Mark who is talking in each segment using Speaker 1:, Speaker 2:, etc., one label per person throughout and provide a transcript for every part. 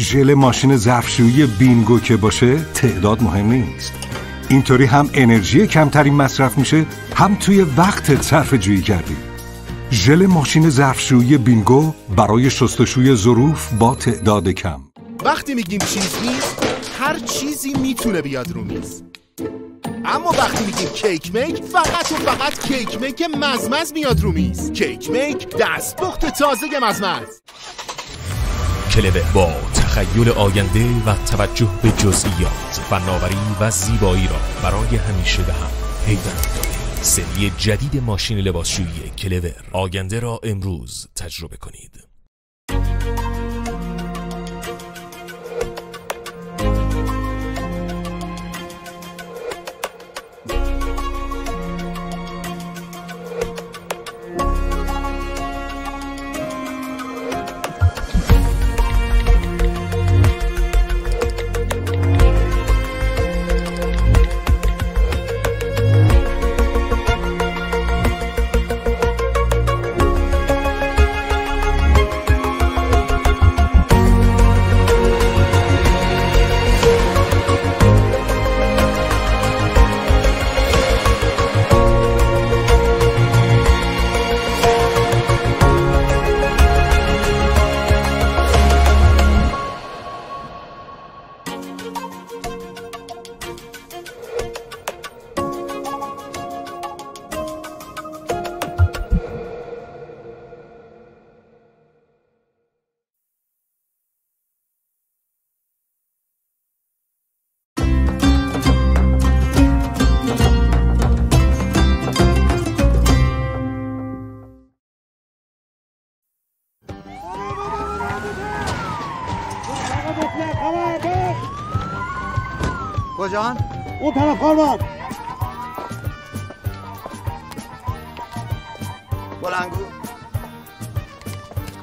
Speaker 1: ژل ماشین ظرفشویی بینگو که باشه تعداد مهم نیست. اینطوری هم انرژی کمتری مصرف میشه، هم توی وقتت صرفه جویی کردی. ژل ماشین ظرفشویی بینگو برای شستشوی ظروف با تعداد کم.
Speaker 2: وقتی میگیم چیز نیست، هر چیزی میتونه بیاد رو میز. اما وقتی میگیم کیک میک، فقط و فقط کیک میک مزمز میاد رو میز. کیک میک، دستپخت تازه مزمز.
Speaker 3: کلور با تخیل آینده و توجه به جزئیات، فناوری و زیبایی را برای همیشه به هم پیوند داده. سری جدید ماشین لباسشویی کلور، آینده را امروز تجربه کنید.
Speaker 4: کجان؟ اون طرف خانمان بلنگو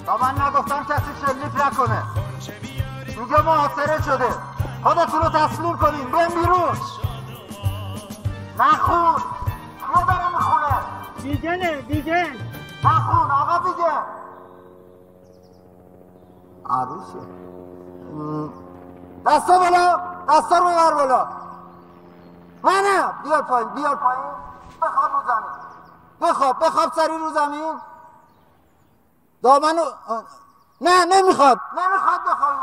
Speaker 4: تا من نگفتم کسی شلیک نکنه. میگه محاصره شده، خودتون رو تسلیم کنین، بین بیرون. نخون کیه داره میخونه؟ بیگنه بیگن. نخون آقا بیگن. عروسه دستا بالا، دستا رو ببر بالا. نه بیار پایین، بیار پایین. بخواب رو زمین، بخواب سری رو زمین. دامنو نه نمیخواد بخوابی.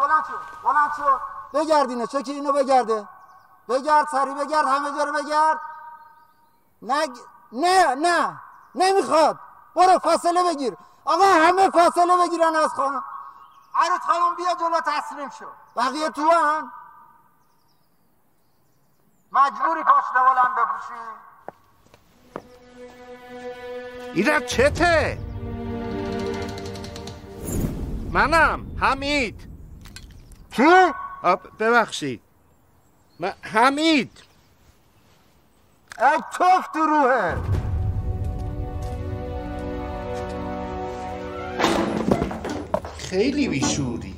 Speaker 4: بلند شو بگردینه. چکی اینو بگرده، بگرد سری، بگرد همه جا رو بگرد. نه نمیخواد. برو فاصله بگیر. آقا همه فاصله بگیرن از خانم. عروس خانم بیا جلو تسلیم شو. بقیه تو هم مجبوری پشت بلند بپوشی.
Speaker 2: ایراد چته؟ منم حمید.
Speaker 4: چی؟
Speaker 2: ببخشید حمید.
Speaker 4: ای توف تو روحه.
Speaker 2: خیلی بیشوری.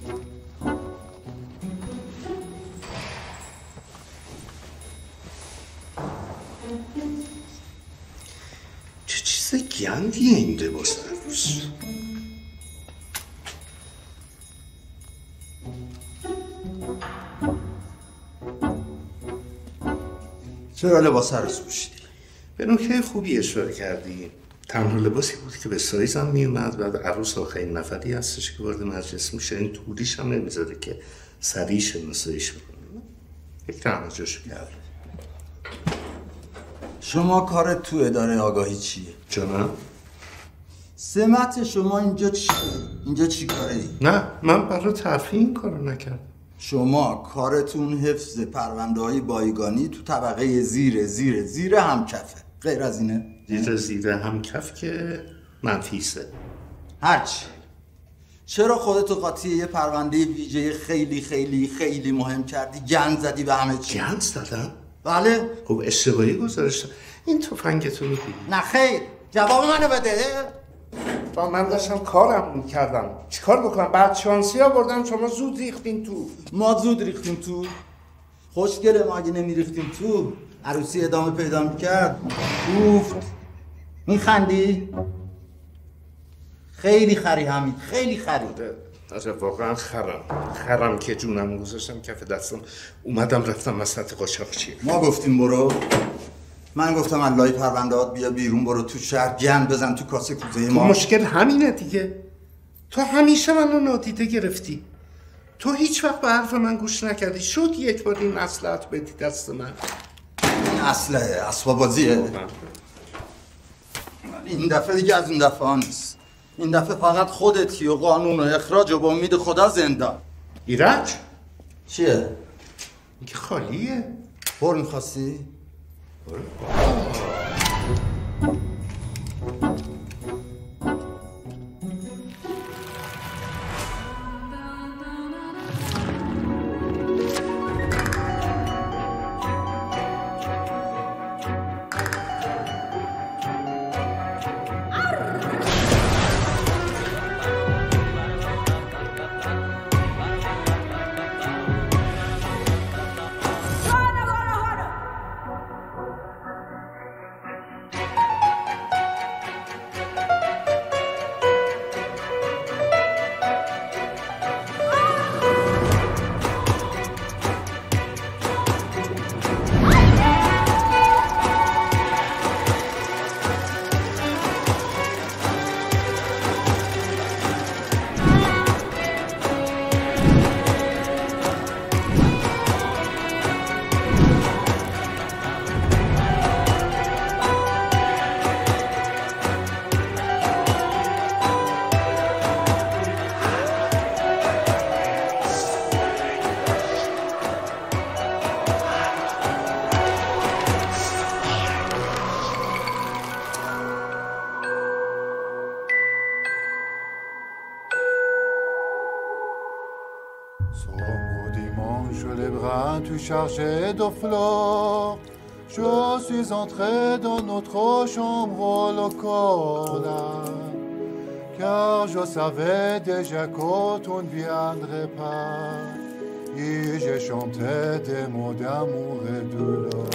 Speaker 5: چه چیز گندیه این لباس عروس. چرا لباس عروس پوشیدی؟ به نکته خوبی اشاره کردی. تنها لباسی بود که به سایزم میومد و عروس آخرین نفری هستش که وارد مجلس میشه. این طولیش هم نمیذاره که سریع شناساییش بکنه. یک تنها جاشو کرد.
Speaker 4: شما کارت تو اداره آگاهی چیه؟
Speaker 5: جانم؟
Speaker 4: سمت شما اینجا چیه؟ اینجا چی کاره ای؟
Speaker 5: نه من برای ترفیع این کارو نکردم.
Speaker 4: شما کارتون حفظ پرونده های بایگانی تو طبقه زیر همکفه. غیر از اینه؟
Speaker 5: زیر همکف که منفیسه.
Speaker 4: هرچی. چرا خودتو قاطی یه پرونده ویژه خیلی خیلی خیلی مهم کردی؟ گند زدی به همه چی.
Speaker 5: گند زدم؟
Speaker 4: بله.
Speaker 5: خب اشتباهی گذاشتم. این تفنگتو میدی؟
Speaker 4: نه خیر. جواب منو بده.
Speaker 2: با من داشتم کارم میکردم. چیکار بکنم؟ بعد شانسی آوردم شما زود ریختین تو.
Speaker 4: ما زود ریختیم تو؟ خوشگله ما اگه نمیریختیم تو عروسی ادامه پیدا میکرد. اوف. میخندی؟ خیلی خری حمید، خیلی خری.
Speaker 5: آره واقعا خرم که جونم گذاشتم کف دستم، اومدم رفتم وسط قاچاقچی.
Speaker 4: ما گفتیم برو؟ من گفتم اللهی پروندهات بیا بیرون، برو تو شهر گند بزن تو کاسه کوزه ما.
Speaker 5: مشکل همینه دیگه. تو همیشه منو نادیده گرفتی. تو هیچ وقت به حرف من گوش نکردی. شد یک بار این مصلحت بدی دست من.
Speaker 4: این اسباب بازیه. این دفعه دیگه از این دفعه ها نیست. این دفعه فقط خودتی و قانون و اخراج و با امید خدا زندان.
Speaker 5: ایرج؟
Speaker 4: چیه؟
Speaker 5: این که خالیه.
Speaker 4: پر میخواستی؟
Speaker 6: Chargé de fleurs, je suis entré dans notre chambre locale, car je savais déjà que tu ne viendrais pas, et j'ai chanté des mots d'amour et de douleur.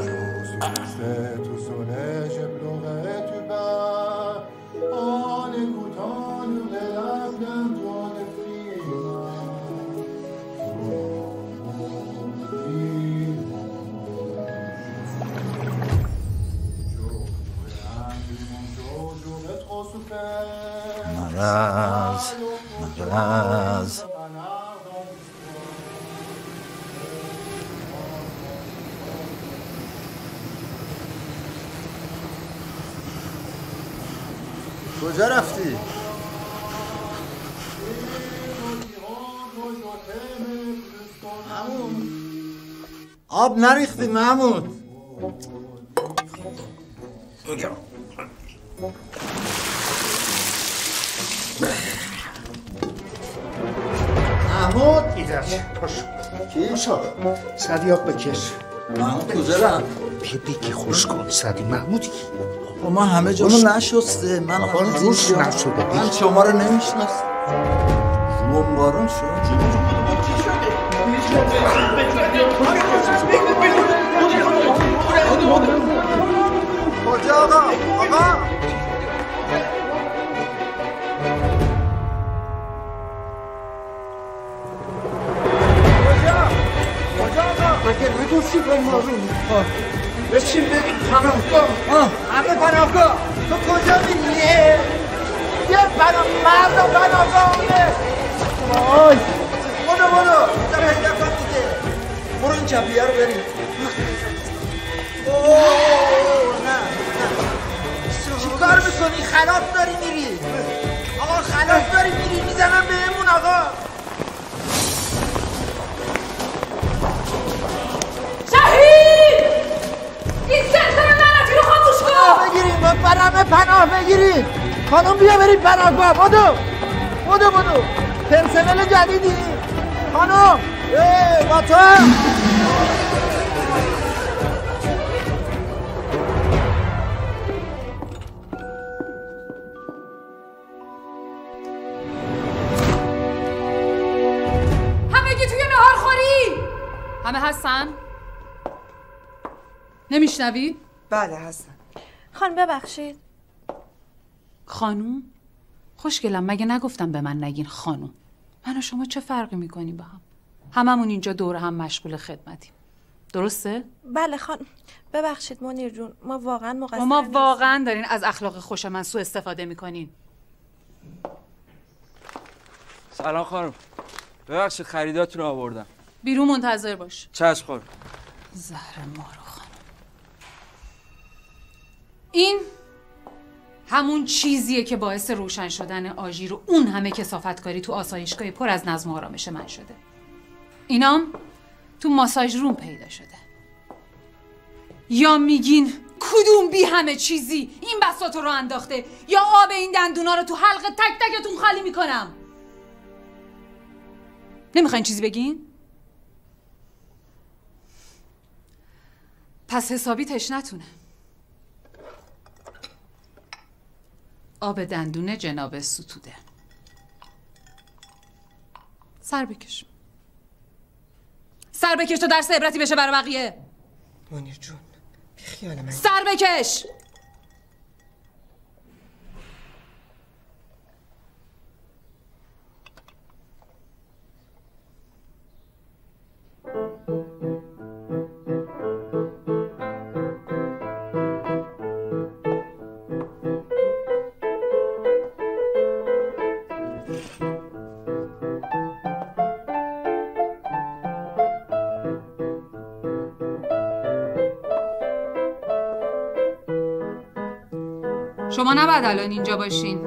Speaker 6: Je suis resté tout seul et j'ai pleuré tout bas, en écoutant les larmes de
Speaker 4: مرز کجا رفتی؟ محمود آب نریختی محمود؟ محمود
Speaker 5: ایرج پاشو سری آب بکش.
Speaker 4: محمود کجا رفت؟
Speaker 5: بگی خوش کن سری. محمودی
Speaker 4: ما همه جامو نشسته. من
Speaker 5: روش نشده.
Speaker 4: من شما رو نمیشناسم. بمبارون شد. کجا آقا؟
Speaker 7: مگه نگفتی بمبارون؟ بشین ببین پناهگاه.
Speaker 4: همه پناهگاه. تو کجا میری؟ یه پناهگاه
Speaker 7: وای
Speaker 4: برو در هدفت دیگه. برو این چپیه رو بریم. نه چی کار میکنی؟ خلاف داری میری. آقا خلاف داری میری. میزنم بهمون آقا.
Speaker 8: شهید! این سلسله لعنتی رو خاموش کن!
Speaker 4: بگیریم برمه پناه بگیریم. خانم بیا بریم پناهگاه. بدو پرسنل جدیدی. خانم با تو
Speaker 8: همگی توی نهار خوری؟ همه هستن؟ نمیشنوی؟
Speaker 9: بله هستن.
Speaker 10: خانم ببخشید.
Speaker 8: خانوم؟ خوشگلم، مگه نگفتم به من نگین خانوم؟ من و شما چه فرقی میکنیم با هم؟ هممون اینجا دور هم مشغول خدمتیم. درسته؟
Speaker 9: بله خانم. ببخشید منیر جون، ما واقعا مقصر
Speaker 8: ما واقعا دارین از اخلاق خوش من سوء استفاده میکنین.
Speaker 10: سلام خانم. ببخشید خریداتون رو آوردم.
Speaker 8: بیرون منتظر باش.
Speaker 10: چشم خانم.
Speaker 8: زهر مارو خانم. این همون چیزیه که باعث روشن شدن آژیر و اون همه کثافتکاری تو آسایشگاه پر از نظم و آرامش من شده. اینام تو ماساژ روم پیدا شده. یا میگین کدوم بی همه چیزی این بساطو رو انداخته، یا آب این دندونا رو تو حلق تک تکتون خالی میکنم. نمیخواین چیزی بگین؟ پس حسابی تشنتونه. آب دندون جناب ستوده. سر بکش. سر بکش تا درس عبرتی بشه برای بقیه.
Speaker 11: منیر جون بی خیال من.
Speaker 8: سر بکش. شما نباید الان اینجا باشین.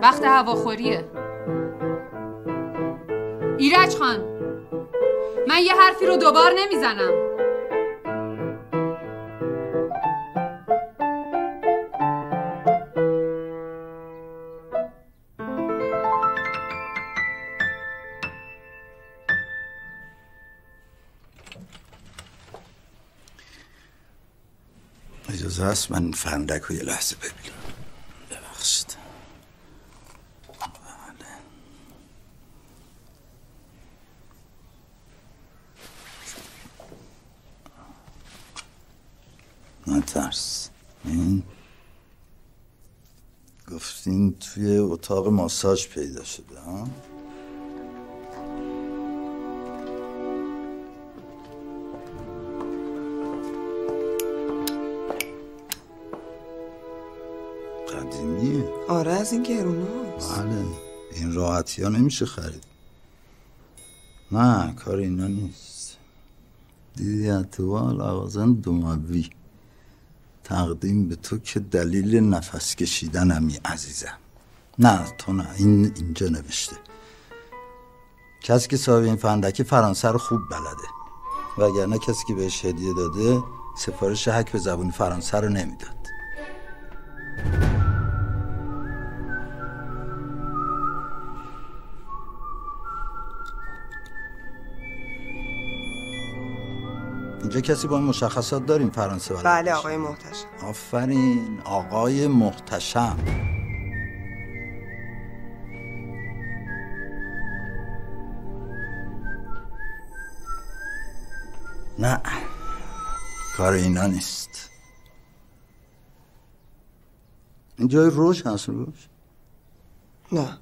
Speaker 8: وقت هواخوریه. ایرج خان، من یه حرفی رو دوبار نمیزنم.
Speaker 12: اجازه هست من فندک رو یه لحظه ببینم. ببخشید. نترس. این گفتین توی اتاق ماساژ پیدا شده ها؟ قدیمیه.
Speaker 11: آره از این گروناست.
Speaker 12: بله این راحتی ها نمیشه خرید. نه کار اینا نیست. دیدی اتوال آغازن دوموی تقدیم به تو که دلیل نفس کشیدنمی عزیزم. نه تو نه، این اینجا نوشته. کسی که صاحب این فندک فرانسه رو خوب بلده، وگرنه کسی که بهش هدیه داده سفارش حک به زبون فرانسه رو نمیداد. اینجا کسی با این مشخصات داریم فرانسه بلد؟
Speaker 11: بله آقای محتشم.
Speaker 12: آفرین آقای محتشم. نه کار اینا نیست. این جای روش هست. روش؟
Speaker 11: نه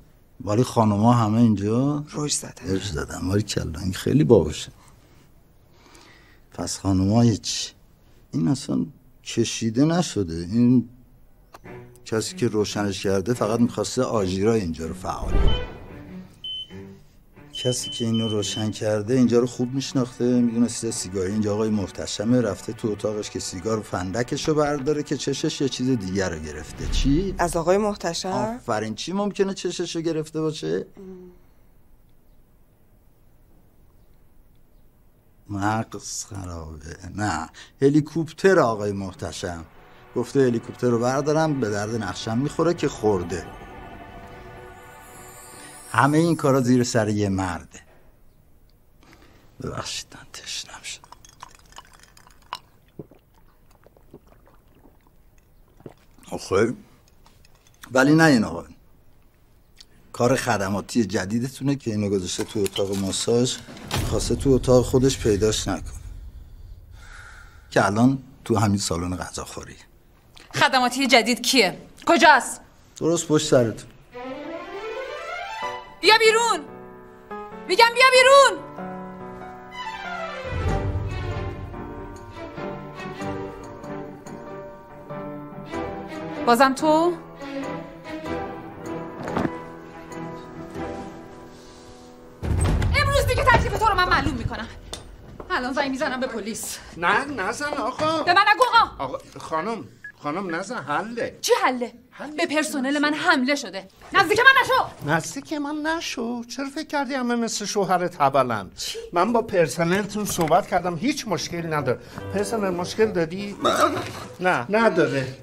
Speaker 12: ولی خانوما همه اینجا
Speaker 11: روش زدن.
Speaker 12: روش زدن. ولی کلا این خیلی باوشه. پس خانوما هیچ. این اصلا کشیده نشده. این کسی که روشنش کرده فقط میخواسته آژیرای اینجا رو فعال کنه. کسی که اینو روشن کرده اینجا رو خوب میشناخته، میدونسته سیگاری اینجا آقای محتشمه، رفته تو اتاقش که سیگار و فندکش رو برداره که چشش یه چیز دیگر رو گرفته. چی؟
Speaker 11: از آقای محتشم؟
Speaker 12: آفرین. چی ممکنه چشش رو گرفته باشه؟ مغز خرابه. نه هلیکوپتر آقای محتشم گفته هلیکوپتر رو بردارم، به درد نقشم میخوره که خورده. همه این کارا زیر سر یه مرده. ببخشید من تشنم شد. آخه ولی نه این آقا کار خدماتی جدیدتونه که اینو گذاشته تو اتاق ماساژ، خواسته تو اتاق خودش پیداش نکنه که الان تو همین سالن غذاخوری.
Speaker 8: خدماتی جدید کیه؟ کجاست؟
Speaker 12: درست پشت سرتون.
Speaker 8: بیا بیرون. میگم بیا بیرون. بازم تو؟ امروز دیگه تکلیف تو رو من معلوم میکنم. الان زنگ میزنم به پلیس.
Speaker 5: نه نزن آقا.
Speaker 8: به من نگو
Speaker 5: آقا. خانم نزن. حله.
Speaker 8: چی حله؟ به پرسنل من حمله شده. نزدیک من نشو.
Speaker 5: نزدیک من نشو. چرا فکر کردی همه مثل شوهرت هبلن؟ من با پرسنلتون صحبت کردم، هیچ مشکلی نداره. پرسنل مشکل دادی؟ نه نداره.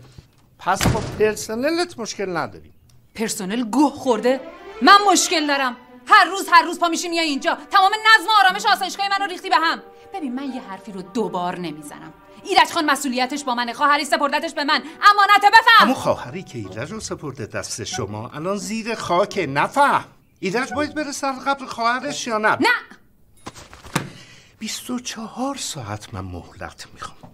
Speaker 5: پس با پرسنلت مشکل نداری.
Speaker 8: پرسنل گوه خورده؟ من مشکل دارم. هر روز پا میشی میای اینجا، تمام نظم و آرامش آسایشگاه منو ریختی به هم. ببین من یه حرفی رو دوبار نمیزنم. ایرج خان مسئولیتش با منه. خواهری سپردتش به من. امانته بفهم.
Speaker 5: همون خواهری که ایرج رو سپرده دست شما الان زیر خاکه. نفهم. ایرج باید بره سر قبر خواهرش یا نه؟
Speaker 8: نه.
Speaker 5: 24 ساعت من مهلت میخوام.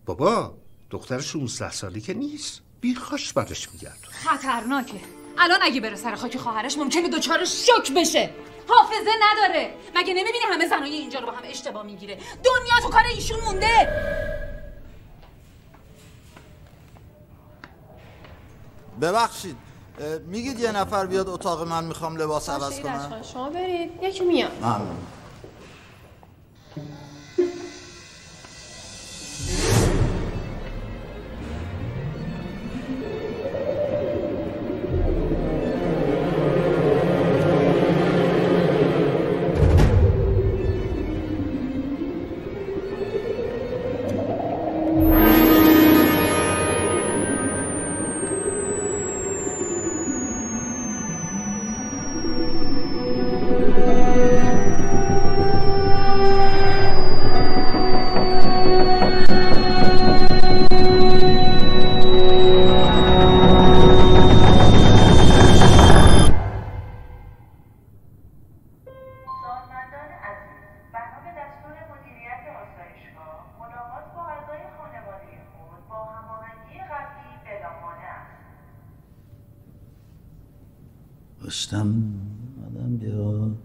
Speaker 5: بابا دختر 16 سالی که نیست. بیخاش برش میگرد.
Speaker 8: خطرناکه. الان اگه بره سر خاک خواهرش ممکنه دچار شوک بشه. حافظه نداره. مگه نمیبینی همه زنای اینجا رو با هم اشتباه میگیره؟ دنیا تو کار ایشون مونده.
Speaker 12: ببخشید میگید یه نفر بیاد اتاق من، میخوام لباس عوض کنم.
Speaker 13: شما برید، یکی میاد.
Speaker 12: ممنون.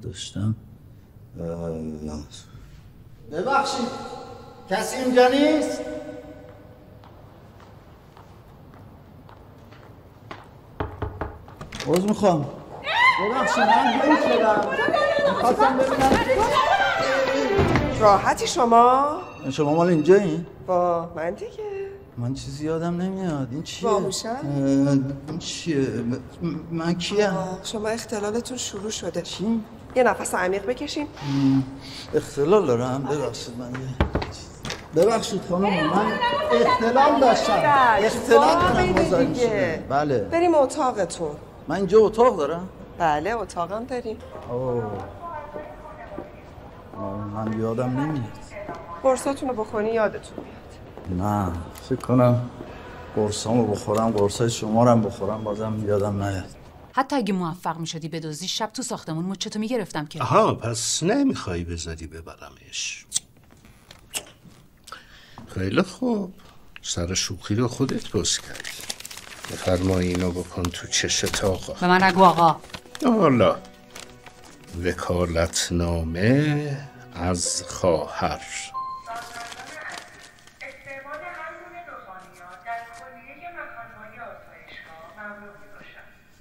Speaker 12: داشتم ببخشید کسی اینجا نیست؟ عذر میخوام. ببخشید من گم شدم. میخواستم ببینم.
Speaker 11: راحتی شما
Speaker 12: مال اینجایین؟
Speaker 11: با من دیگه.
Speaker 12: من چیزی یادم نمیاد. این چیه؟
Speaker 11: باهوشم؟
Speaker 12: این چیه؟ من کیم؟
Speaker 11: شما اختلالتون شروع شده.
Speaker 12: چی؟
Speaker 11: یه نفس عمیق بکشین.
Speaker 12: اختلال دارم؟ ببخشید من ببخشید خانم من اختلال داشتم. اختلال دارم گذاری شده. بله.
Speaker 11: بریم اتاقتون.
Speaker 12: من اینجا اتاق دارم؟
Speaker 11: بله اتاقم داریم.
Speaker 12: من یادم نمیاد.
Speaker 11: قرصاتون رو بخونی یادتون میاد.
Speaker 12: نه فکر کنم قرصامو بخورم، قرصای شما رو هم بخورم بازم یادم نیاد.
Speaker 8: حتی اگه موفق میشدی بدزدی شب تو ساختمون مچتو میگرفتم که.
Speaker 5: آها پس نمیخوای بذاری ببرمش. خیلی خوب. سر شوخی رو خودت باز کردی. بفرمایی اینو بکن تو چشت آقا.
Speaker 8: به من نگو آقا.
Speaker 5: حالا وکالتنامه از خواهر.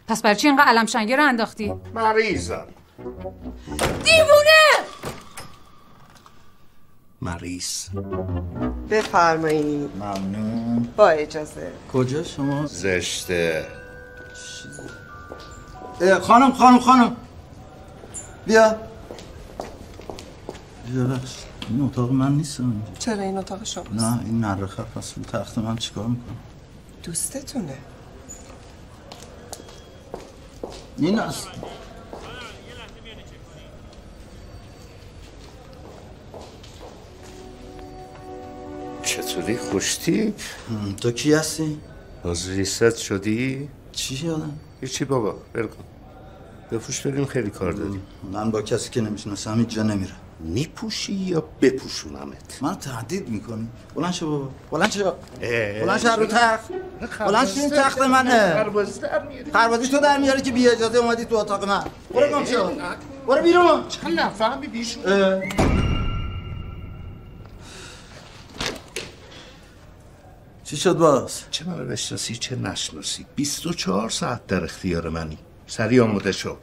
Speaker 8: پس برای چی اینقدر علم شنگه رو انداختی؟
Speaker 5: مریضم.
Speaker 8: دیوونه!
Speaker 5: مریض.
Speaker 11: بفرمایید.
Speaker 12: ممنون.
Speaker 11: با اجازه.
Speaker 12: کجا شما؟
Speaker 5: زشته.
Speaker 12: خانم بیا. ببخش این اتاق من نیستم.
Speaker 11: چرا این اتاق شماست؟
Speaker 12: نه این نرخه پس رو تخت من چیکار میکنم؟
Speaker 11: دوستتونه.
Speaker 12: این است.
Speaker 5: چطوری خوشتیپ؟
Speaker 12: تو کی هستی؟
Speaker 5: باز ریست شدی؟
Speaker 12: چی شدم؟
Speaker 5: هیچی بابا برکن. بفوش بریم خیلی کار داریم.
Speaker 12: من با کسی که نمیشناسم هیچ جا نمیرم.
Speaker 5: میپوشی یا بپوشونمت؟
Speaker 12: من تهدید میکنی؟ بلند شو بابا، بلند شو رو تخت، بلند شو. این تخت منه. خربازی تو در میاری که بی اجازه اومدی تو اتاق من. برو گم شو، برو بیرون.
Speaker 5: چند نفهمی بیشون؟
Speaker 12: چی شد باز؟
Speaker 5: چه منو بشناسی چه نشناسی، 24 ساعت در اختیار منی. سریع آماده شو.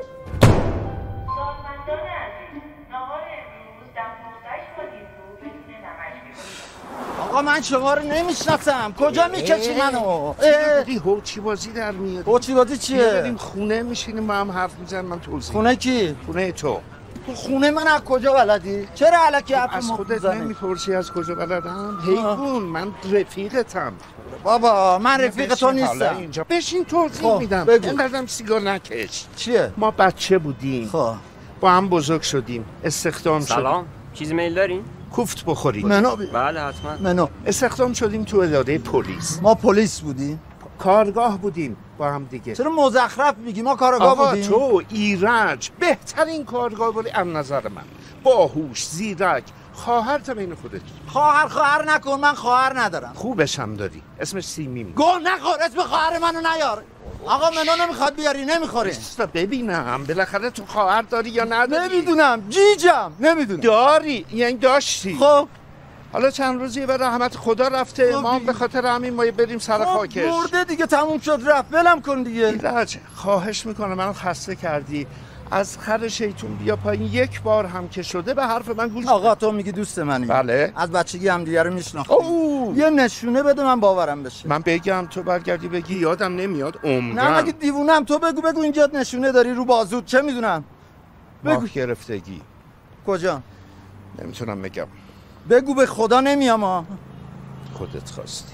Speaker 12: آقا من شما رو نمیشناسم، کجا میکشی منو؟
Speaker 5: هوچی بازی در میاد.
Speaker 12: هوچی بازی چیه؟
Speaker 5: بریم خونه میشینیم با هم حرف میزنیم، من توضیح.
Speaker 12: خونه کی؟
Speaker 5: خونه تو.
Speaker 12: خونه من از کجا بلدی؟ چرا الکی حرف
Speaker 5: از خودت نمیپرسی از کجا بلدم؟ حیوان، من رفیقتم.
Speaker 12: بابا من رفیق تو نیستم.
Speaker 5: اینجا بشین توضیح میدم. اینقدرم سیگار نکش.
Speaker 12: چیه؟
Speaker 5: ما بچه بودیم. با هم بزرگ شدیم، استخدام شدیم.
Speaker 10: سلام، چیزی میل دارین؟
Speaker 5: کوفت بخورید.
Speaker 12: منو
Speaker 10: بله حتما.
Speaker 12: منو
Speaker 5: استخدام شدیم تو اداره پلیس.
Speaker 12: ما پلیس بودیم؟
Speaker 5: کارگاه بودیم با هم دیگه.
Speaker 12: چرا مزخرف میگی؟ ما کارگاه بودیم.
Speaker 5: تو ایرج بهترین کارگاه بودی از نظر من. باهوش، زیرک، خواهرت بین خودت.
Speaker 12: خواهر نکن، من خواهر ندارم.
Speaker 5: خوبش هم داری، اسمش سیمی.
Speaker 12: گوه نخور، اسم خواهر منو نیار. آقا منو نمیخواد بیاری، نمیخوره.
Speaker 5: ببینم بالاخره تو خواهر داری یا نداری؟
Speaker 12: نمیدونم، جیجم نمیدونم.
Speaker 5: داری، یعنی داشتی.
Speaker 12: خب
Speaker 5: حالا چند روزی به رحمت خدا رفته، ما به خاطر همین ما بریم سر خاکش.
Speaker 12: مرده دیگه، تموم شد رفت، ولم کن دیگه.
Speaker 5: ایرج خواهش میکنم، منو خسته کردی. از خر شیطون بیا پایین. یک بار هم که شده به حرف من گوش.
Speaker 12: آقا تو میگی دوست منی؟
Speaker 5: بله.
Speaker 12: از بچگی هم دیگه رو میشناختیم. یه نشونه بده من باورم بشه.
Speaker 5: من بگم تو برگردی بگی یادم نمیاد عمرم.
Speaker 12: نه مگه دیوونم؟ تو بگو اینجا نشونه داری رو بازود، چه میدونم.
Speaker 5: بگو گرفتگی.
Speaker 12: کجا؟
Speaker 5: نمیتونم بگم.
Speaker 12: بگو به خدا نمیام ها.
Speaker 5: خودت خواستی.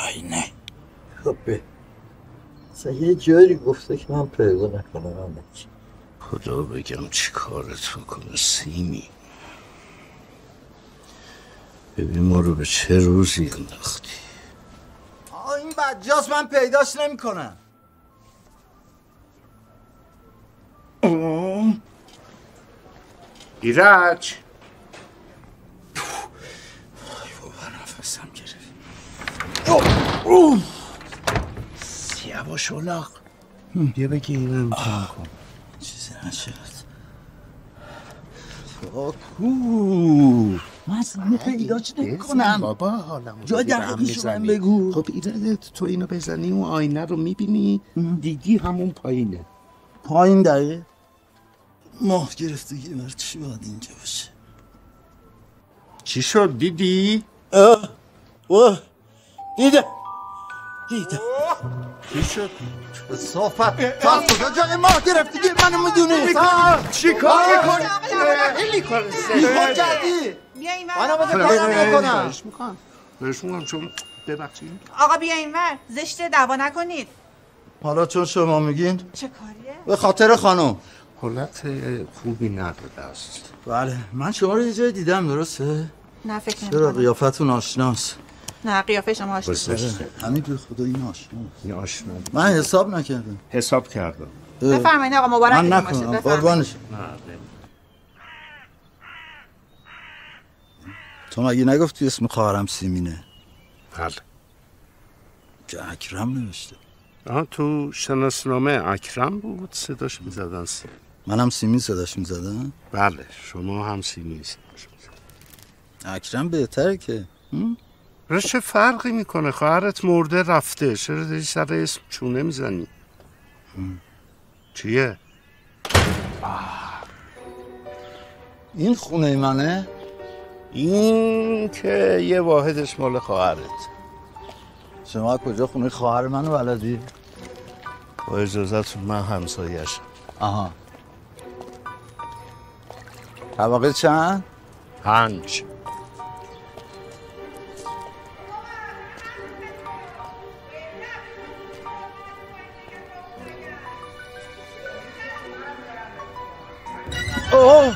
Speaker 12: آینه. خب یه جوری گفته که من پیدا نکنم.
Speaker 5: خدا بگم چی کارت کنه سیمی. ببین ما رو به چه روزی انداختی.
Speaker 12: این بدجاست، من پیداش نمی کنم.
Speaker 5: ایرج
Speaker 12: نفسم گرفت.
Speaker 5: یواش اولاق بیا بگی این امتحان کن.
Speaker 12: چیزی نشد. من اصلا پیداش نکنم.
Speaker 5: بابا حالا
Speaker 12: جای دقیقیشو من بگو.
Speaker 5: خب ایرج تو اینو بزنی اون آینه رو میبینی دیدی همون پایینه.
Speaker 12: پایین دقیقه ماه گرفتگی برای چی باید اینجا باشه؟
Speaker 5: چی شد دیدی؟
Speaker 12: دیدم
Speaker 5: چی شد؟
Speaker 12: صافت تو از کجا جای ماه گرفتگی منو میدونی؟
Speaker 5: چی کار میکنی؟ خیلی کار
Speaker 12: بیخور کردی؟
Speaker 9: بیا این
Speaker 12: منو بده کارم نکنم.
Speaker 5: بهش میکنم چون ببخشید.
Speaker 9: آقا بیا این ور، زشته دعوا نکنید.
Speaker 12: حالا چون شما میگین
Speaker 9: چه کاریه؟
Speaker 12: به خاطر خانم.
Speaker 5: حالت خوبی نداده است.
Speaker 12: بله من شما رو یه جای دیدم، درسته؟
Speaker 9: نه فکر نمی‌کنم.
Speaker 12: چرا قیافتون آشناست؟
Speaker 9: نه قیافه شما آشناست.
Speaker 12: همین به خدا این آشناست.
Speaker 5: این آشنا.
Speaker 12: من حساب نکردم.
Speaker 5: حساب کردم.
Speaker 9: بفرمایید آقا مبارک
Speaker 12: من نکنم قربانش. تو مگه نگفتی اسم خواهرم سیمینه؟
Speaker 5: بله.
Speaker 12: که اکرم نوشته.
Speaker 5: تو شناسنامه اکرم بود صداش میزدن.
Speaker 12: منم سیمین صداش میزدن؟
Speaker 5: بله شما هم سیمین صداش میزدن.
Speaker 12: اکرم بهتره که
Speaker 5: چه فرقی میکنه؟ خواهرت مرده رفته، چرا داری سر اسم چونه میزنی؟ چیه؟
Speaker 12: این خونه منه؟
Speaker 5: این که یه واحدش مال خواهرت.
Speaker 12: شما کجا خونه خواهر منو بلدی؟
Speaker 5: با اجازتون من همسایه‌شم.
Speaker 12: آها. طبقه چند؟
Speaker 5: 5.
Speaker 12: اوه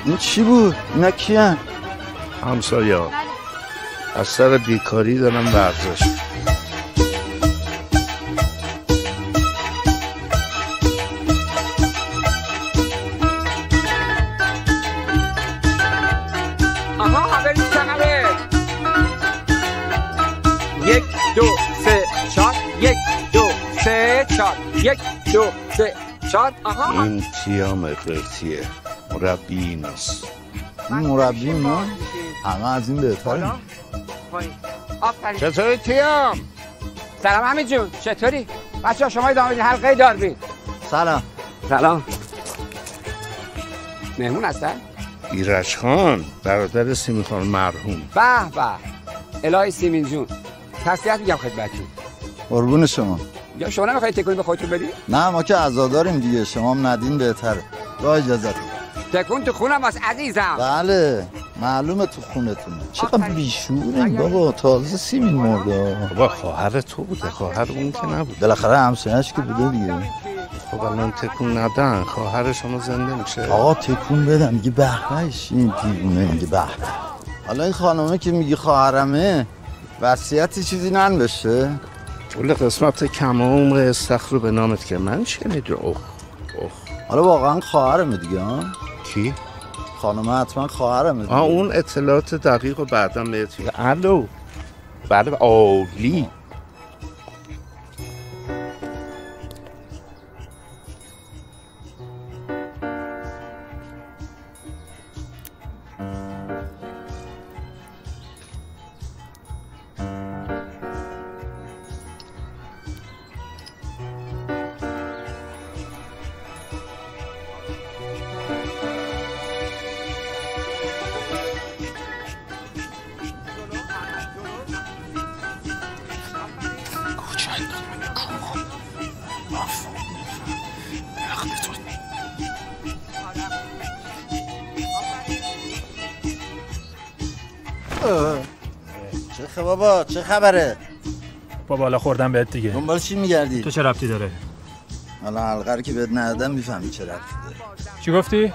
Speaker 12: این چی بود؟ اینا کیان؟
Speaker 5: همسایه از سر بیکاری دارم ورزش.
Speaker 13: 3 4 1 2 3 4 آها
Speaker 5: این تیام قرتیه مربی ایناست.
Speaker 12: این مربی اونا همه از این بهتره.
Speaker 13: چطوری تیام؟ سلام حمید جون چطوری؟ بچه شما ادامه بدین حلقه داروین.
Speaker 12: سلام.
Speaker 13: سلام. مهمون هستن؟
Speaker 5: ایرج خان برادر سیمین خان مرحوم.
Speaker 13: به به الهی سیمین جون تسلیت میگم خدمتتون.
Speaker 12: قربون شما.
Speaker 13: یا شما نمیخواید تکونی به خودتون بدی؟
Speaker 12: نه ما که عزاداریم دیگه، شما هم ندین بهتره. با اجازت.
Speaker 13: تکون تو خونم واسه عزیزم.
Speaker 12: بله معلومه تو خونتونه. چقدر بیشورین بابا، تازه سیمین مرده.
Speaker 5: بابا خواهر تو بوده، خواهر اون که نبود.
Speaker 12: بالاخره همسایه‌اش که بوده دیگه.
Speaker 5: خب الان تکون ندن خواهر شما زنده میشه.
Speaker 12: آقا تکون بدن میگه به بهش، این دیوونه میگه به. حالا این خانومه که میگه خواهرمه وصیتی چیزی ننوشته؟
Speaker 5: کل قسمت کمام استخر رو به نامت که من شنیدم. اوه
Speaker 12: حالا واقعا خواهرمه دیگه ها؟
Speaker 5: کی؟
Speaker 12: خانومه حتما خواهرمه دیگه.
Speaker 5: اون اطلاعات دقیق رو بعدا بهت. الو بله عالی.
Speaker 12: چه بابا چه خبره؟
Speaker 14: با بالا خوردم بهت دیگه.
Speaker 12: دنبال چی میگردی؟
Speaker 14: تو چه ربطی داره؟
Speaker 12: حالا حلقه رو که بهت ندادم میفهمی چه ربطی داره.
Speaker 14: چی گفتی؟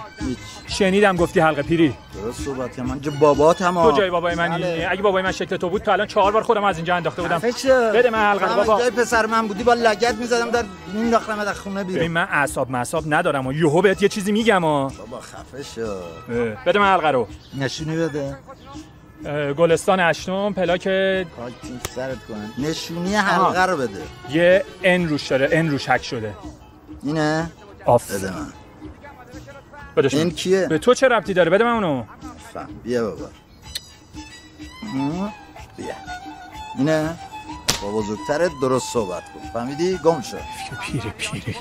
Speaker 14: شنیدم گفتی حلقه پیری.
Speaker 12: درست صحبت کردم. من باباتم.
Speaker 14: تو جای بابای منی؟ اگه بابای من شکل تو بود تا الان 4 بار خودم از اینجا انداخته بودم. بده من حلقه رو بابا.
Speaker 12: جای پسر من بودی با لگد میزدم در مینداختم از خونه بیرون.
Speaker 14: ببین من اعصاب ندارم و یهو بهت یه چیزی میگم
Speaker 12: بابا خفه شو.
Speaker 14: بده من حلقه رو.
Speaker 12: نشونی بده.
Speaker 14: گلستان اشتم پلاک
Speaker 12: پاکتین سرت کنن. نشونی حلقه رو بده.
Speaker 14: یه ان روش داره، ان روش حک شده.
Speaker 12: اینه؟ بده من.
Speaker 14: بدش
Speaker 12: این کیه؟
Speaker 14: به تو چه ربطی داره؟ بده من اونو.
Speaker 12: فهم. بیا بابا. بیا. اینه؟ با بزرگترت درست صحبت کن. فهمیدی؟ گم شو.
Speaker 14: پیری.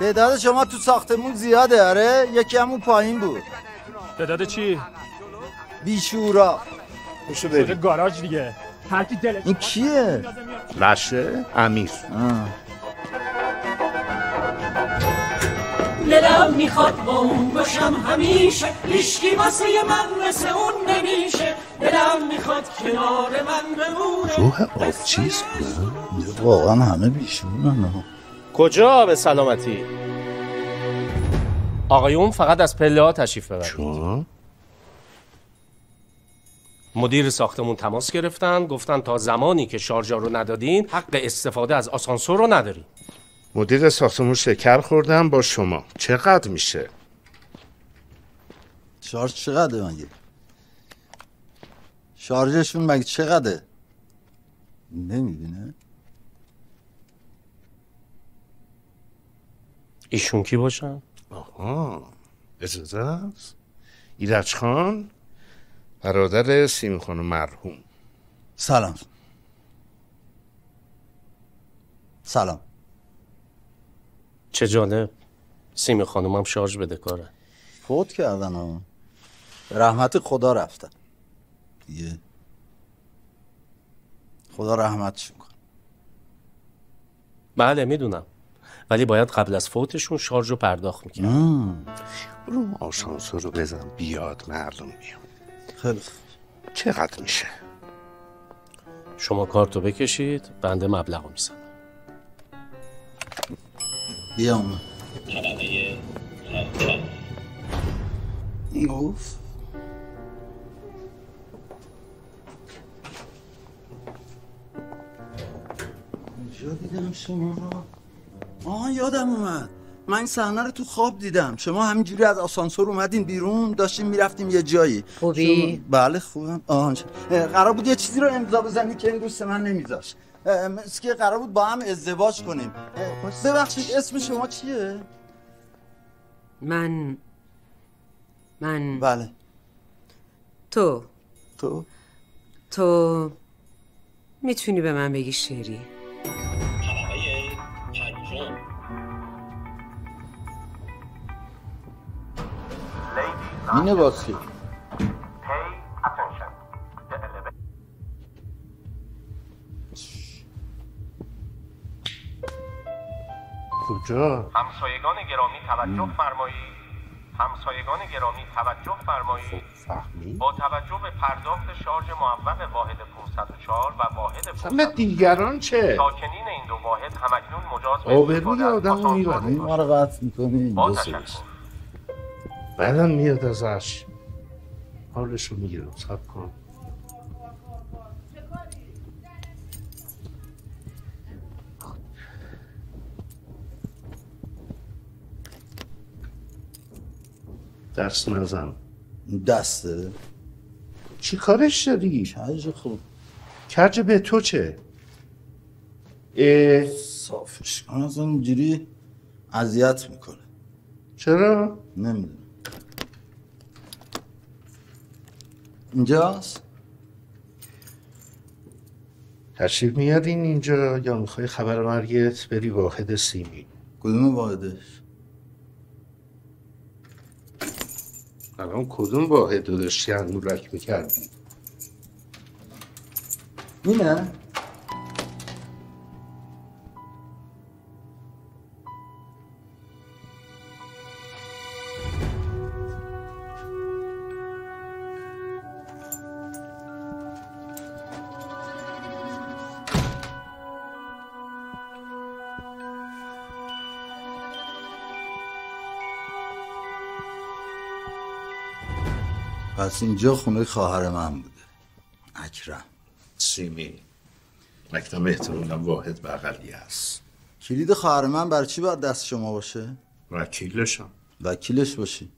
Speaker 12: تعداد شما تو ساختمون زیاده آره؟ یکی همون پایین بود.
Speaker 14: تعداد چی؟
Speaker 12: بیشورا.
Speaker 5: خوشو بریم.
Speaker 14: گاراژ دیگه. هر کی دلش.
Speaker 12: این کیه؟
Speaker 5: لشه امیر.
Speaker 15: دلم میخواد با اون باشم همیشه، هیچکی واسه من مثل اون نمیشه. دلم میخواد کنار من بمونه.
Speaker 5: روح آب چیز
Speaker 12: کنم؟ واقعا همه بیشورن.
Speaker 16: کجا به سلامتی؟ آقایون فقط از پله ها تشریف ببرید.
Speaker 5: چون؟
Speaker 16: مدیر ساختمون تماس گرفتن، گفتن تا زمانی که شارژا رو ندادین حق استفاده از آسانسور رو ندارین.
Speaker 5: مدیر ساختمون شکر خوردم با شما. چقدر میشه؟
Speaker 12: شارژ چقدره مگه؟ شارژشون مگه چقدره؟ نمیبینه؟
Speaker 16: ایشون کی باشن؟
Speaker 5: آها اجازه است؟ ایرج خان برادر سیمین خانم مرحوم.
Speaker 12: سلام.
Speaker 16: چه جالب، سیمین خانم هم شارژ بده کاره.
Speaker 12: فوت کردن ها، رحمت خدا رفتن دیگه. خدا رحمتشون کن.
Speaker 16: بله میدونم، ولی باید قبل از فوتشون شارژ رو پرداخت میکرد.
Speaker 5: برو آسانسور رو بزن بیاد معلوم میاد.
Speaker 12: خیلی
Speaker 5: چقدر میشه؟
Speaker 16: شما کارتو بکشید بنده مبلغ رو میزنم.
Speaker 12: بیا اومد. اوف. کجا دیدم شما رو؟ یادم اومد. من این صحنه رو تو خواب دیدم. شما همینجوری از آسانسور اومدین بیرون، داشتیم میرفتیم یه جایی.
Speaker 8: خوبی؟
Speaker 12: بله خوبم. قرار بود یه چیزی رو امضا بزنی که این دوست من نمیذاشت. مثل که قرار بود با هم ازدواج کنیم. ببخشید اسم شما چیه؟
Speaker 17: من
Speaker 12: بله.
Speaker 17: تو میتونی به من بگی شری؟
Speaker 12: اینه باسی
Speaker 5: کجا؟
Speaker 16: همسایگان گرامی توجه فرمایید. همسایگان گرامی توجه فرمایید. با توجه به پرداخت شارژ معوق واحد 504 و واحد 504
Speaker 5: دیگران چه؟
Speaker 16: ساکنین این دو واحد همکنون مجاز به
Speaker 5: آبروی آدم رو میبره.
Speaker 12: این ما رو قطع میکنی.
Speaker 16: با تشکر.
Speaker 5: بعدم میاد ازش حالشو میگیرم. صبر کن. دست نزن.
Speaker 12: دسته؟
Speaker 5: چی کارش داری؟
Speaker 12: کج خوب.
Speaker 5: کج به تو چه؟
Speaker 12: صافش کن از اینجوری اذیت میکنه.
Speaker 5: چرا؟
Speaker 12: نمیدونم. اینجاست؟
Speaker 5: تشریف میادین اینجا یا میخوای خبر مرگت بری واحد سیمی؟
Speaker 12: کدوم واحدش؟
Speaker 5: الان کدوم واحد رو داشتی انگولک میکردی؟
Speaker 12: اینه؟ پس اینجا خونه خواهر من بوده. اکرم.
Speaker 5: سیمی. مکتب احتمالاً واحد بغلی هست.
Speaker 12: کلید خواهر من برای چی باید دست شما باشه؟
Speaker 5: وکیلشم.
Speaker 12: وکیلش باشی.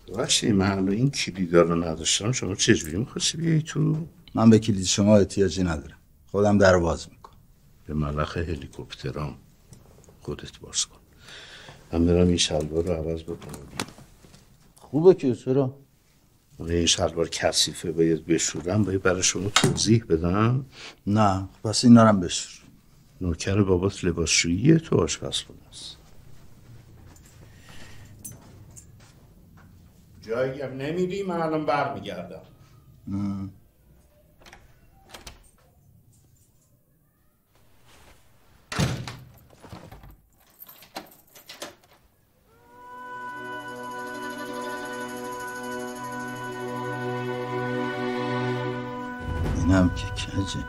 Speaker 5: وقتی من این کلیدا رو نداشتم شما چجوری می‌خواستی بیای تو؟
Speaker 12: من به کلید شما احتیاجی ندارم. خودم در باز میکنم.
Speaker 5: به ملخ هلیکوپترام خودت باز کن. من برم این شلوار رو عوض بکنم.
Speaker 12: خوبه که چرا؟
Speaker 5: این شلوار کثیفه باید بشورم باید برای شما توضیح بدم؟
Speaker 12: نه پس این نارم بشور.
Speaker 5: نوکر بابات لباسشویی تو آشپزخونه است. جایی هم نمیری من الان برمیگردم.
Speaker 12: اینم که کجه.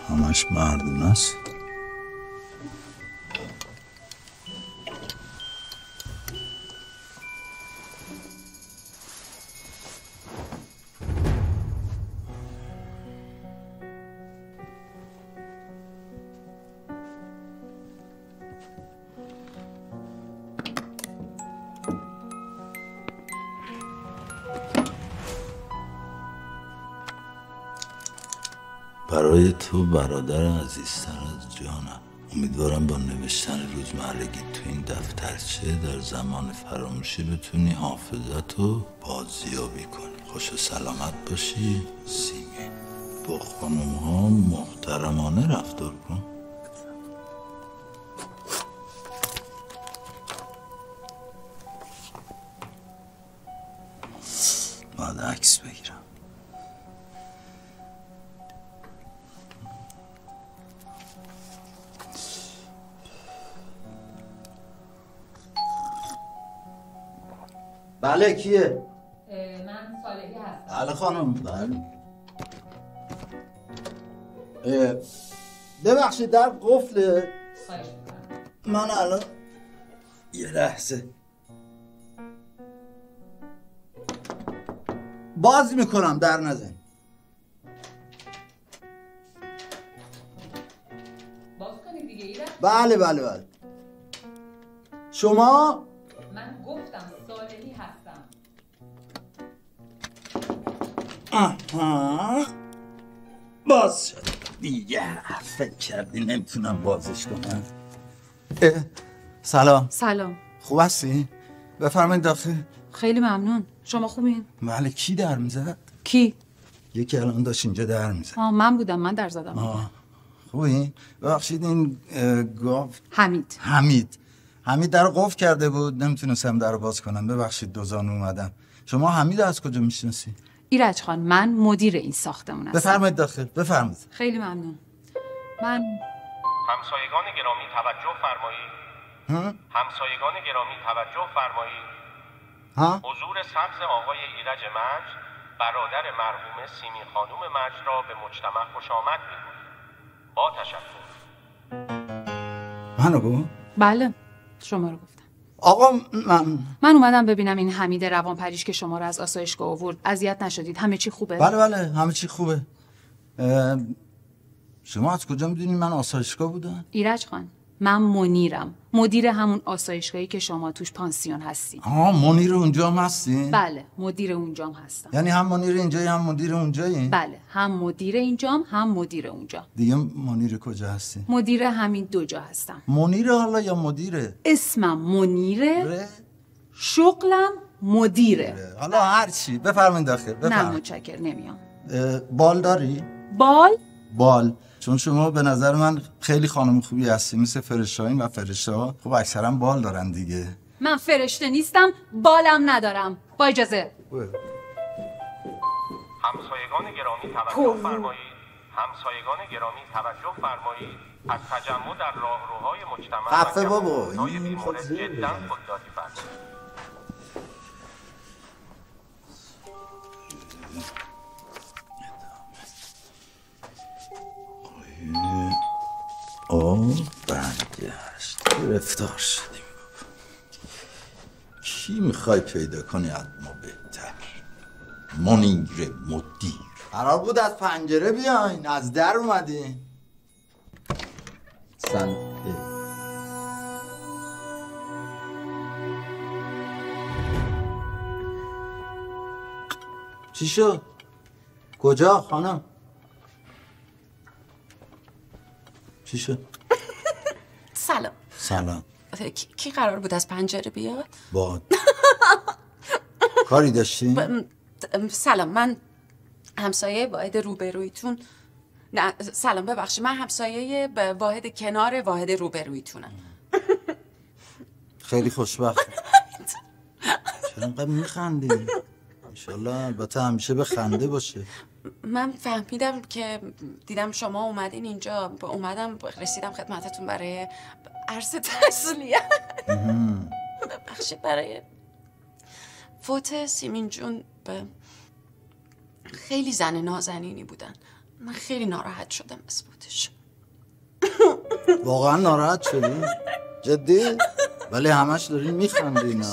Speaker 12: همش مردونه است. برای تو برادر عزیزتر از جانم، امیدوارم با نوشتن روزمرگی تو این دفترچه در زمان فراموشی بتونی حافظتو بازیابی کنی. خوش و سلامت باشی سیمی. با خانم ها محترمانه رفتار کن. باید عکس بگیرم. بگیرم. بله کیه؟
Speaker 8: من صالحی هستم.
Speaker 12: بله خانم. بله. ببخشید در قفله. من الان یه لحظه باز میکنم، در نزن.
Speaker 8: باز کنید دیگه ایران.
Speaker 12: بله بله بله. شما؟
Speaker 8: من گفتم صالحی هستم.
Speaker 12: آها باز شد دیگه. فکر کردی نمیتونم بازش کنم. سلام.
Speaker 8: سلام.
Speaker 12: خوب هستی؟ بفرمایید داخل.
Speaker 8: خیلی ممنون. شما خوبین؟
Speaker 12: بله. کی در میزد؟
Speaker 8: کی؟
Speaker 12: یکی الان داشت اینجا در میزد.
Speaker 8: من بودم. من در زدم.
Speaker 12: خوبی؟ ببخشید این گاو حمید در قفل کرده بود، نمیتونستم در باز کنم. ببخشید دوزان اومدم. شما حمید از کجا میشناسی؟
Speaker 8: ایرج خان، من مدیر این ساختمون هستم.
Speaker 12: بفرمایید داخل. بفرمایید.
Speaker 8: خیلی ممنون. من
Speaker 16: همسایگان گرامی توجه فرمایید. همسایگان گرامی توجه فرمایید. حضور سبز آقای ایرج مجد برادر مرحوم سیمی خانوم مجد را به مجتمع خوش آمد می‌گوییم. با تشکر.
Speaker 12: منو گفت؟
Speaker 8: بله شما رو گفتم.
Speaker 12: آقا
Speaker 8: من اومدم ببینم این حمید روانپریش که شما رو از آسایشگاه آورد اذیت نشدید؟ همه چی خوبه؟
Speaker 12: بله بله همه چی خوبه. شما از کجا میدونید من آسایشگاه بودم؟
Speaker 8: ایرج خان، من منیرم، مدیر همون آسایشگاهی که شما توش پانسیون هستین.
Speaker 12: منیر اونجا هم هستین؟
Speaker 8: بله مدیر اونجام هستم.
Speaker 12: یعنی هم منیر اینجایی هم مدیر اونجایی؟
Speaker 8: بله هم مدیر اینجام هم مدیر اونجا.
Speaker 12: دیگه منیر کجا هستی؟
Speaker 8: مدیر همین دو جا هستم.
Speaker 12: منیره حالا یا مدیره؟
Speaker 8: اسمم منیره، شغلم مدیره.
Speaker 12: حالا هر چی. بفرمایید داخل.
Speaker 8: نه متشکر، نمیام.
Speaker 12: بال داری؟ بال. چون شما به نظر من خیلی خانم خوبی هستی، مثل فرشته‌ها و فرشته‌ها خب اکثرا بال دارن دیگه.
Speaker 8: من فرشته نیستم، بالم ندارم. با اجازه.
Speaker 16: همسایگان گرامی توجه فرمایید. همسایگان گرامی توجه فرمایید. از تجمع در راهروهای مجتمع
Speaker 12: خفه بابا
Speaker 16: این مورد جدا خودداری فرمایید.
Speaker 12: برگشت گرفتار شدیم. کی میخوای پیدا کنی از ما بهتر؟ منیر مدیر. قرار بود از پنجره بیاین، از در اومدین. چی شد؟ کجا خانم؟ چی شد؟ سلام.
Speaker 18: کی قرار بود از پنجره بیاد؟
Speaker 12: باد. کاری داشتی؟
Speaker 18: سلام، من همسایه واحد روبرویتون. نه سلام ببخشید، من همسایه واحد کنار واحد روبرویتونم.
Speaker 12: خیلی خوشبخت. چرا اینقدر میخندی؟ انشالله البته همیشه به خنده باشه.
Speaker 18: من فهمیدم که دیدم شما اومدین اینجا، اومدم رسیدم خدمتتون برای عرض تسلیت. ببخشید برای فوت سیمین جون. خیلی زن نازنینی بودن. من خیلی ناراحت شدم از فوتش.
Speaker 12: واقعا ناراحت شدی؟ جدی؟ ولی همش دارین میخندین.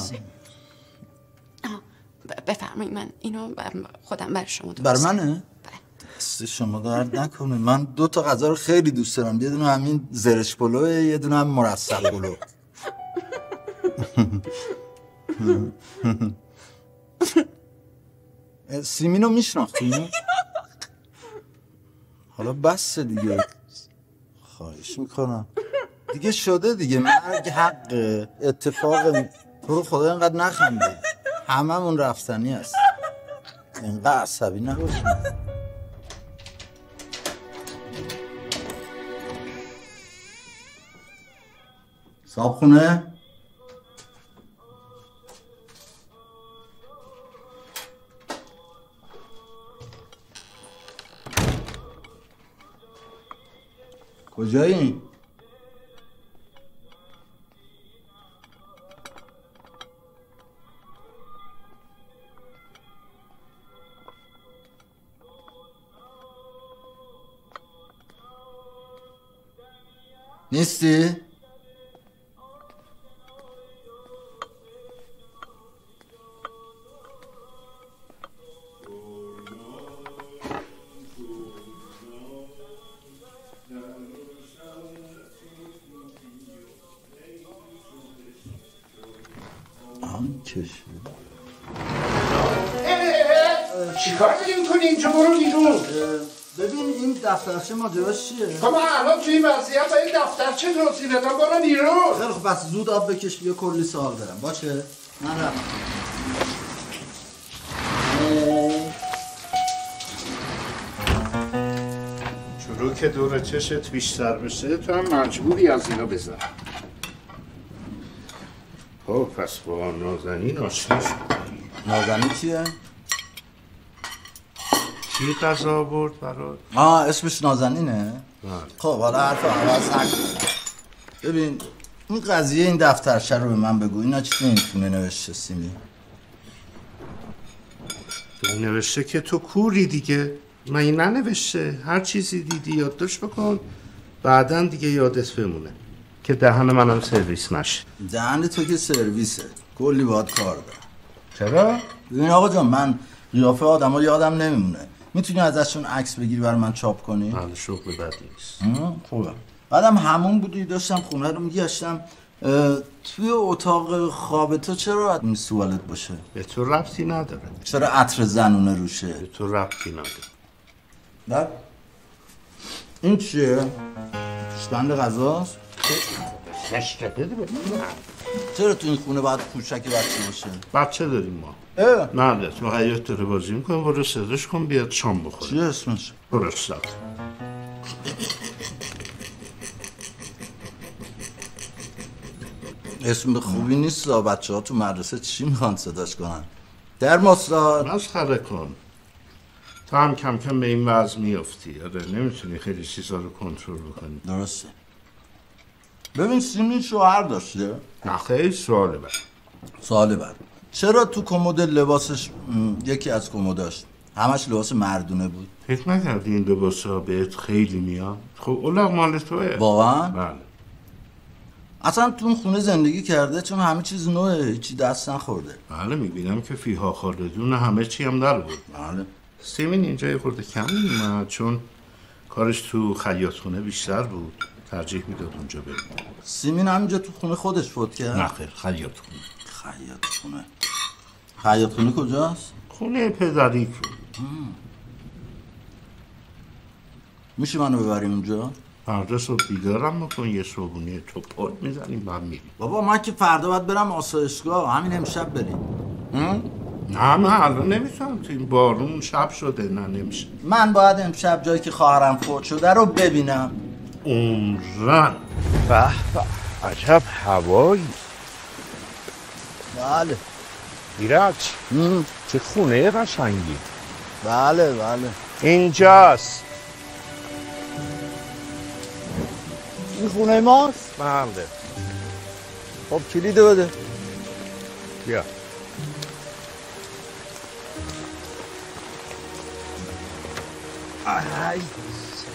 Speaker 18: بفرمایید من اینو خودم برای شما
Speaker 12: بر منه؟ دست شما درد نکنه. من 2 تا غذا رو خیلی دوست دارم. یه دونه همین زرش پلوه، یه دونه هم مرسل پلو. سیمینو میشناختی؟ حالا بس دیگه، خواهش میکنم دیگه. شده دیگه، مرگ حق اتفاق. تو رو خدا اینقدر نخنده، هممون رفتنی هست. اینقدر عصبی نباشیم. صابخونه؟ کجایی؟ نیستی؟
Speaker 5: چیکار داری میکنی اینجا؟ برو بیرون.
Speaker 12: ببین این دفترچه ماجراش چیه؟
Speaker 5: خب من الان توی وضعیت با این دفترچه توضیح دادم. برو بیرون.
Speaker 12: خیلی خب پس زود آب بکش بیا، کلی سوال دارم. باشه؟ من رفتم.
Speaker 5: چرا که دور چشت بیشتر بشه تو هم مجبوری از اینا بزن. خب پس با نازنین آشنا شدی.
Speaker 12: نازنین چیه؟
Speaker 5: چی غذا آورد برات؟
Speaker 12: اسمش نازنینه؟ خب حالا حرف عوض نکن. ببین این قضیه این دفترچه رو به من بگو. اینا چی این خونه نوشته سیمی؟
Speaker 5: نوشته که تو کوری دیگه. من این ننوشته. هر چیزی دیدی یادداشت بکن، بعدن دیگه یادت بمونه که دهن منم سرویس نشه.
Speaker 12: دهن تو که سرویسه، کلی باید کار دارم.
Speaker 5: چرا؟
Speaker 12: ببین آقا جان، من قیافه آدم یادم نمیمونه. میتونی ازشون عکس بگیری برای من چاپ کنی؟
Speaker 5: بله شغل بد نیست.
Speaker 12: خوبه. بعدم همون بودی داشتم خونه رو میگشتم، توی اتاق خواب تو چرا این سوالت باشه؟
Speaker 5: به تو ربطی نداره.
Speaker 12: چرا عطر زنونه روشه؟
Speaker 5: به تو ربطی نداره.
Speaker 12: نه؟ این چیه؟ شکند غذاست؟ چرا تو این خونه باید کوچکی بچه باشه؟
Speaker 5: بچه داریم ما. نه تو حیات داره بازی میکنم. برو صداش کن بیاد شام بخوره.
Speaker 12: چی اسمش؟
Speaker 5: برو صد.
Speaker 12: اسم خوبی نیست. بچه ها تو مدرسه چی میخوان صداش کنن؟ در مصراد
Speaker 5: مسخره کن. تو هم کم کم به این وضع میافتی. آره نمیتونی خیلی چیزا رو کنترل بکنی.
Speaker 12: درسته. ببین سیمین شوهر داشته؟
Speaker 5: نه خیلی سوال
Speaker 12: بعد چرا تو کمد لباسش یکی از کمداش همش لباس مردونه بود؟
Speaker 5: فکر نکردی این لباسا بهت خیلی میاد؟ خب اولم مال توه.
Speaker 12: واقعا؟
Speaker 5: بله.
Speaker 12: اصلا تو اون خونه زندگی کرده چون همه چیز نوعه، هیچی دست نخورده.
Speaker 5: بله میبینم که فیها خالدون همه چی هم در بود.
Speaker 12: بله.
Speaker 5: سیمین اینجا یه خورده کم میومد چون کارش تو خیاط خونه بیشتر بود. ترجیح میداد اونجا بریم.
Speaker 12: سیمین همینجا تو خونه خودش فوت کرد؟
Speaker 5: نه خیر خیاط خونه.
Speaker 12: خیاط خونه کجاست؟
Speaker 5: خونه پدری بود.
Speaker 12: میشه منو ببریم اونجا؟
Speaker 5: فردا صبح بیدارم بکن، یه صبحونه تو پات میزنیم بعد میریم.
Speaker 12: بابا من که فردا باید برم آسایشگاه، همین امشب بریم.
Speaker 5: نه من الان نمیتونم، تو این بارون شب شده. نه نمیشه.
Speaker 12: من باید امشب جایی که خواهرم فوت شده رو ببینم.
Speaker 5: عمرن. به به عجب هوایی.
Speaker 12: بله.
Speaker 5: ایرج چه خونه قشنگی.
Speaker 12: بله.
Speaker 5: اینجاست.
Speaker 12: این خونه ماست؟
Speaker 5: بله.
Speaker 12: خب کلیدو بده.
Speaker 5: بیا.
Speaker 12: آی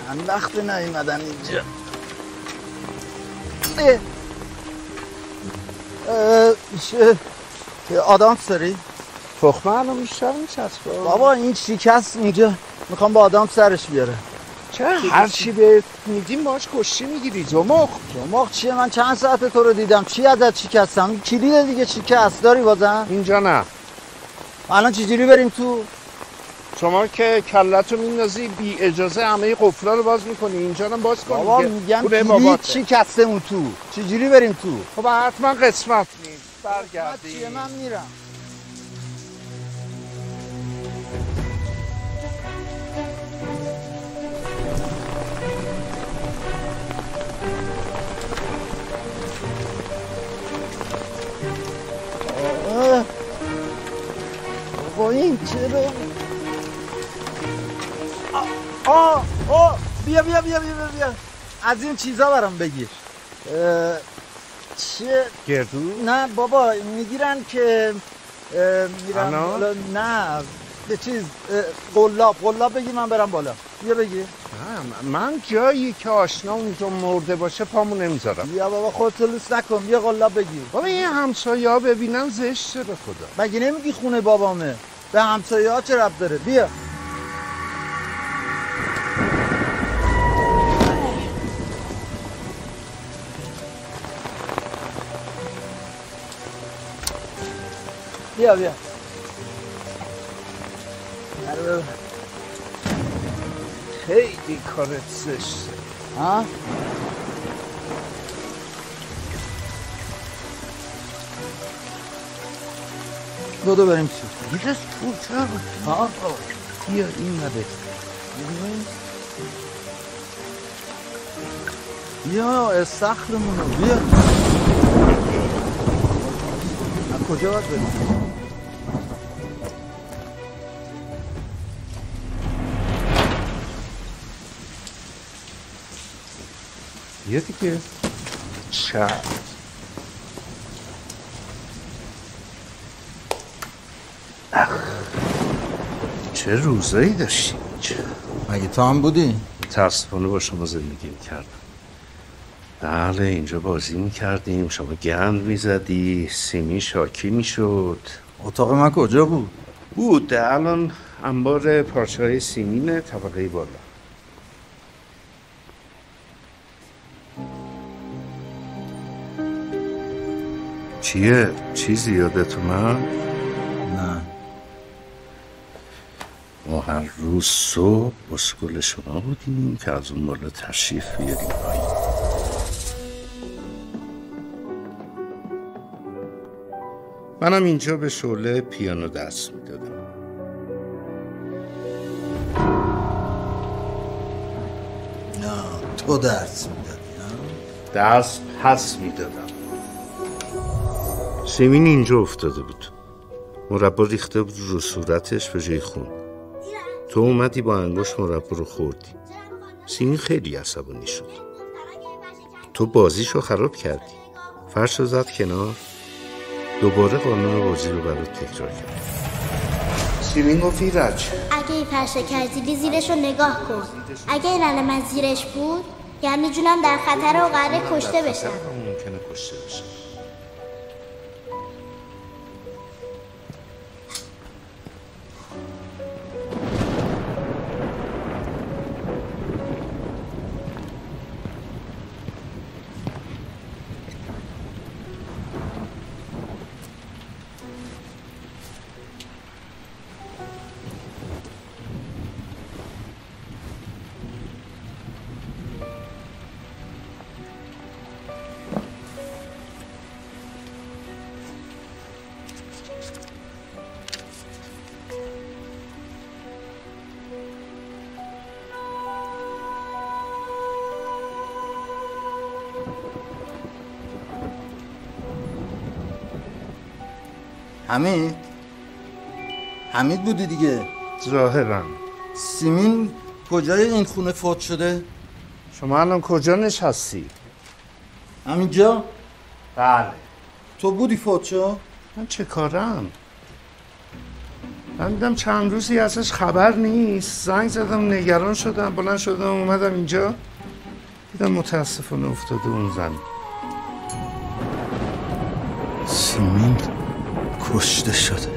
Speaker 12: چند وقت نیومدن اینجا. آدامس داری؟
Speaker 5: تخمه الان بیشتر میچسبه.
Speaker 12: بابا این شکست اینجا، میخوام با آدام سرش بیاره.
Speaker 5: چرا هر چی بهت میدیم باش کشتی میگیری؟ جمخ
Speaker 12: چیه؟ من چند ساعت تو رو دیدم، چی ازت شکستم؟ کلید دیگه شکست داری بازم؟
Speaker 5: اینجا نه.
Speaker 12: الان چجوری بریم تو؟
Speaker 5: شما که کلتو میندازی بی اجازه همه قفلا رو باز میکنی، اینجا رو باز کن.
Speaker 12: بابا میگم کلید شکسته اون تو، چجوری بریم تو؟
Speaker 5: خب حتما قسمت نیست. برگردی.
Speaker 12: چیه من میرم. با این چرا؟ بیا از این چیزا برام بگیر. چیه؟
Speaker 5: گردو؟
Speaker 12: نه بابا میگیرن که میرن
Speaker 5: بالا.
Speaker 12: نه به چیز قلاب بگیر من برم بالا. بیا بگیر.
Speaker 5: من جایی که آشنا اونجا مرده باشه پامو نمیذارم.
Speaker 12: بیا بابا خودت لوس نکن. بیا قلاب بگیر.
Speaker 5: بابا این همسایه ها ببینن زشته به خدا.
Speaker 12: مگه نمیگی خونه بابامه؟ به همسایه ها چه ربط داره؟ بیا. بیا
Speaker 5: خیلی کارت زشته.
Speaker 12: ها؟ بودو بریم چی؟
Speaker 5: یه دست بورتر
Speaker 12: ها؟
Speaker 5: بیا این نده.
Speaker 12: بیا استخرمونو بیا. از کجا باید بریم؟
Speaker 5: یه دیگه چه روزایی داشتیم اینجا.
Speaker 12: مگه تو هم بودی؟
Speaker 5: متاسفانه با شما زندگی میکردم. بله اینجا بازی میکردیم، شما گند میزدی، سیمی شاکی میشد.
Speaker 12: اتاق من کجا بود؟
Speaker 5: بود الان انبار پارچه های سیمینه طبقه بالا. چیه؟ چیزی یادت اومد؟
Speaker 12: نه.
Speaker 5: ما هر روز صبح اسکول شما بودیم که از اون بالا تشریف بیاریم پایین. منم اینجا به شعله پیانو درس میدادم.
Speaker 12: نه تو درس میدادی؟
Speaker 5: درس پس میدادم. سیمین اینجا افتاده بود، مربا ریخته بود رو صورتش به جای خون. تو اومدی با انگشت مربا رو خوردی. سیمین خیلی عصبانی شد. تو بازیشو خراب کردی، فرش رو زد کنار، دوباره قانون بازی رو برات تکرار کرد. سیمین گفت ایرج
Speaker 19: اگه این فرشه کردی بی زیرش رو نگاه کن. اگه این علم من زیرش بود یعنی جونم در خطر و قراره کشته بشم.
Speaker 5: ممکنه کشته بشم.
Speaker 12: حمید بودی دیگه.
Speaker 5: ظاهرا.
Speaker 12: سیمین کجای این خونه فوت شده؟
Speaker 5: شما الان کجا نشستی؟
Speaker 12: همینجا؟
Speaker 5: بله.
Speaker 12: تو بودی فوت شد؟
Speaker 5: من چه کارم؟ من دیدم چند روزی ازش خبر نیست، زنگ زدم نگران شدم، بلند شدم اومدم اینجا دیدم متاسفانه افتاده اون زن.
Speaker 12: سیمین کشته شده.